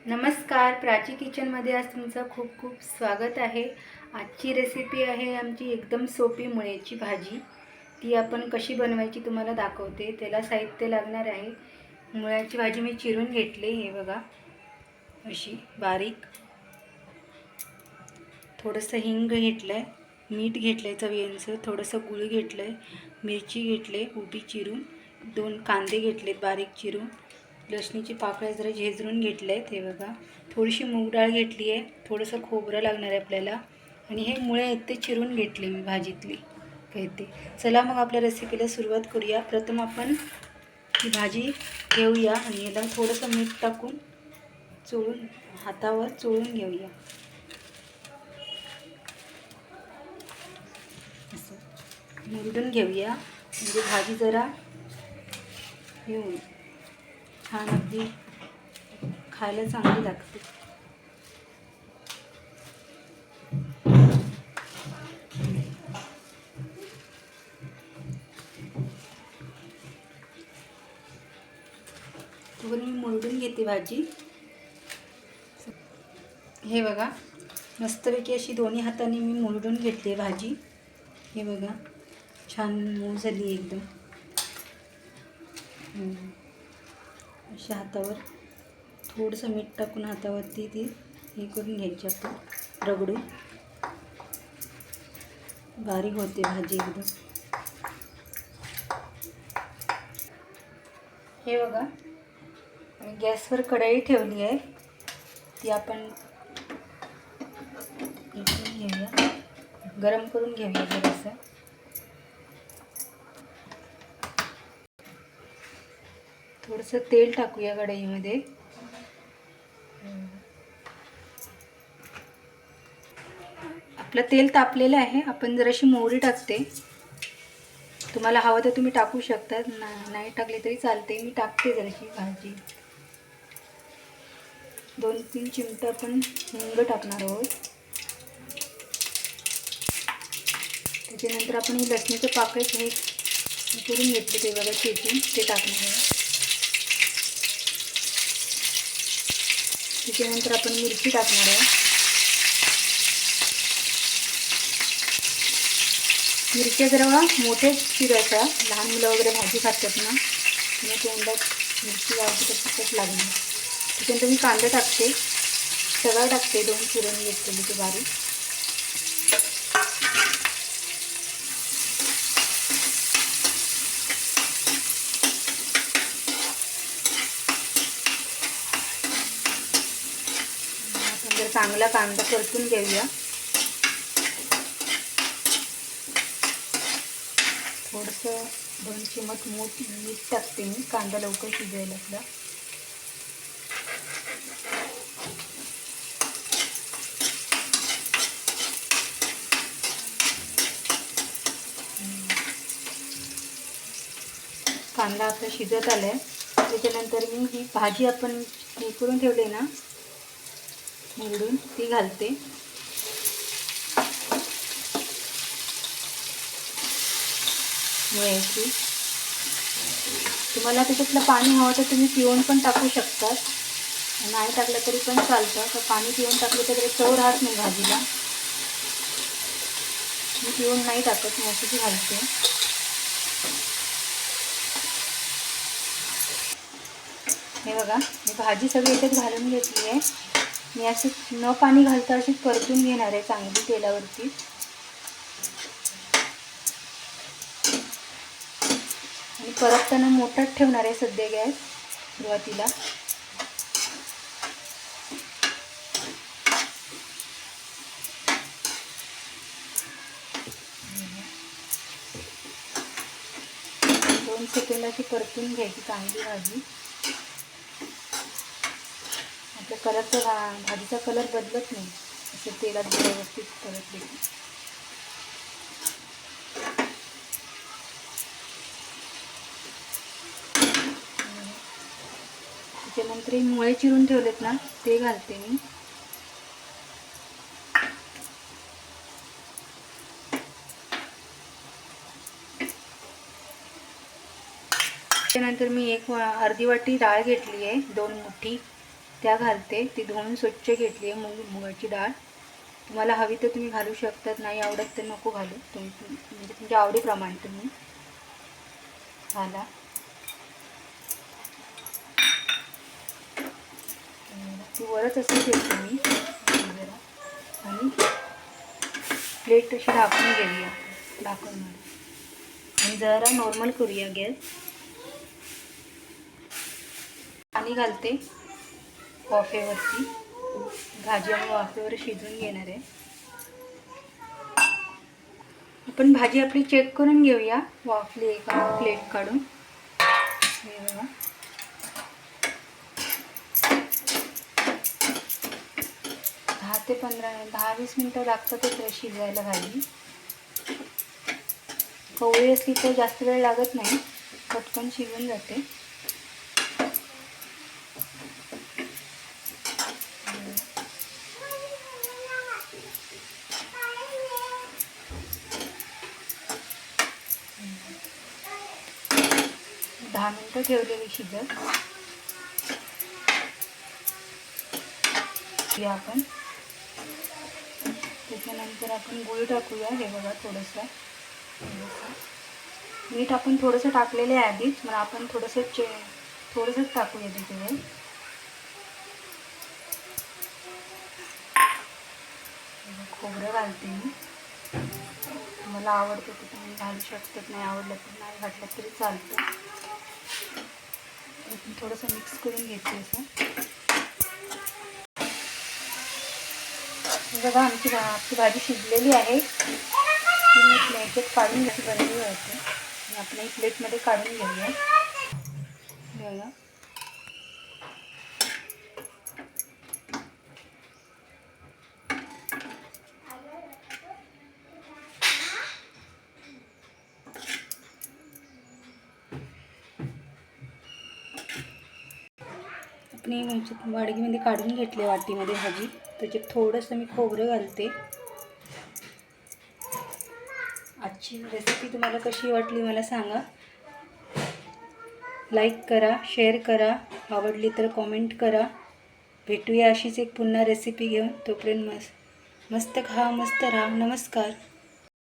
नमस्कार, प्राची किचनमध्ये आज तुमचं खूप खूप स्वागत आहे। आजची रेसिपी आहे आमची एकदम सोपी मुळ्याची भाजी। ती आपण कशी बनवायची तुम्हाला दाखवते। त्याला साहित्य लागणार आहे। मुळ्याची भाजी मी चिरून घेतली, हे बघा अशी बारीक। थोडंसं हिंग घेतलंय, मीठ घेतलंय चवीनुसार, थोडंसं गूळ घेतलंय, मिरची घेतले उभी चिरून, 2 कांदे घेतलेत बारीक चिरून, लसणीची पाकळ्या जरा झेजरून घेतलेत, हे बघा। थोडीशी मूग डाळ घेतली आहे, थोडंसं खोबरं लागणार आहे आपल्याला, आणि हे मुळे आहेत ते चिरून घेतले मी भाजीतली काय ते। चला मग आपल्या रेसिपीला सुरुवात करूया। प्रथम आपण ही भाजी घेऊया आणि याला थोडंसं मीठ टाकून चोळून हातावर चोळून घेऊया। असं मुरडून घेऊया म्हणजे भाजी जरा हे होईल, छान अगदी खायला चांगली लागते। तोवर मी मुरडून घेते भाजी। हे बघा, मस्तपैकी अशी दोन्ही हातांनी मी मुरडून घेतली भाजी। हे बघा, छान मऊ झाली एकदम। अशा हातावर थोडंसं मीठ टाकून हातावरती ती हे करून घ्यायची, आपण रगडून बारीक होते भाजी एकदम। हे बघा, मी गॅसवर कढई ठेवली आहे, ती आपण घेऊया, गरम करून घेऊया जरासं। थोडंसं तेल टाकूया कढईमध्ये। आपलं तेल तापलेलं आहे, आपण जराशी मोहरी टाकते। तुम्हाला हवं तर तुम्ही टाकू शकता, नाही टाकले तरी चालते। मी टाकते जराशी भाजी, 2-3 चिमटे आपण हिंग टाकणार आहोत। त्याच्यानंतर आपण ही लसणीचे पाकळे हे करून घेतले ते बघा चेचून, ते टाकणार आहे। त्याच्यानंतर आपण मिरची टाकणार आहे। मिरच्या जरा मोठे चिरायच्या, लहान मुलं वगैरे भाजी खातात ना, आणि तोंडात मिरची लावली तर तिखट लागणार। त्याच्यानंतर मी कांदा टाकते, सगळं टाकते, 2 चिरून घेतलेली ते बारीक। आपण जर चांगला कांदा परतून घेऊया। थोडंसं 2 चिमट मीठ टाकते मी, कांदा लवकर शिजायला आपला। कांदा आपला शिजत आलाय, त्याच्यानंतर मी ही भाजी आपण हे करून ठेवली ना मुरडून, ती घालते। मुळ्याची तुम्हाला त्याच्यातलं पाणी हवं तर तुम्ही पिऊन पण टाकू शकतात, नाही टाकलं तरी पण चालतं। तर पाणी पिऊन टाकलं तर चव राहत नाही भाजीला। मी पिऊन नाही टाकत, मी अशीच घालते। हे बघा, मी भाजी सगळी याच्यात घालून घेतली आहे। मी अशी न पाणी घालता अशी परतून घेणार आहे चांगली तेलावरती। आणि परतताना मोठाच ठेवणार आहे सध्या गॅस सुरुवातीला। दोन सेकंद अशी परतून घ्यायची चांगली भाजी। आपल्या भाजीचा कलर बदलत नाही असं तेलात व्यवस्थित परतली। त्याच्यानंतर मुळे चिरून ठेवलेत ना, ते घालते मी। त्यानंतर मी अर्धी वाटी डाळ घेतली आहे, 2 मुठी। त्या घालते. ती धुवून स्वच्छ घेतली आहे मुगाची डाळ. तुम्हाला हवी तर तुम्ही घालू शकतात, नाही आवडत तर नको घालू. म्हणजे तुमच्या आवडीप्रमाणे तुम्ही घाला. ती वरच अशी ठेवते मी जरा, आणि प्लेट अशी ढाकून घेऊया ढाकणमध्ये, आणि जरा नॉर्मल करूया गॅस. पाणी घालते वाफेवरती. भाजी आणि वाफेवर शिजवून घेणार आहे. आपण भाजी आपली चेक करून घेऊया वाफली एका प्लेट काढून. हे बघा, 10-20 मिनटं लागतातच शिजायला भाजी. कवळी असली तर जास्त वेळ लागत नाही, पटकन शिजून जाते. दहा मिनटं ठेवलेली शिजत. आपण त्याच्यानंतर आपण गूळ टाकूया. हे बघा, थोडंसं मीठ आपण थोडंसं टाकलेलं आहे आधीच, मग आपण थोडंसंच टाकूया त्याच्यावर. खोबरं घालते मी. मला आवडतं तर तुम्ही घालू शकतात, नाही आवडलं तर नाही घातलं तरी चालतं. थोडंसं मिक्स करून घेते असं. बघा, आपली भाजी शिजलेली आहे. ती मी प्लेटमध्ये काढून घ्यायची बनवली होती, आणि आपण एक प्लेटमध्ये काढून घेऊया. बघा, आपण वाडगीमध्ये काढून घेतले वाटीमध्ये भाजी. त्याच्यात थोडंसं मी खोबरं घालते. आजची रेसिपी तुम्हाला कशी वाटली मला सांगा. लाईक करा, शेअर करा, आवडली तर कॉमेंट करा. भेटूया अशीच एक पुन्हा रेसिपी घेऊन. तोपर्यंत मस्त खा, मस्त राहा. नमस्कार.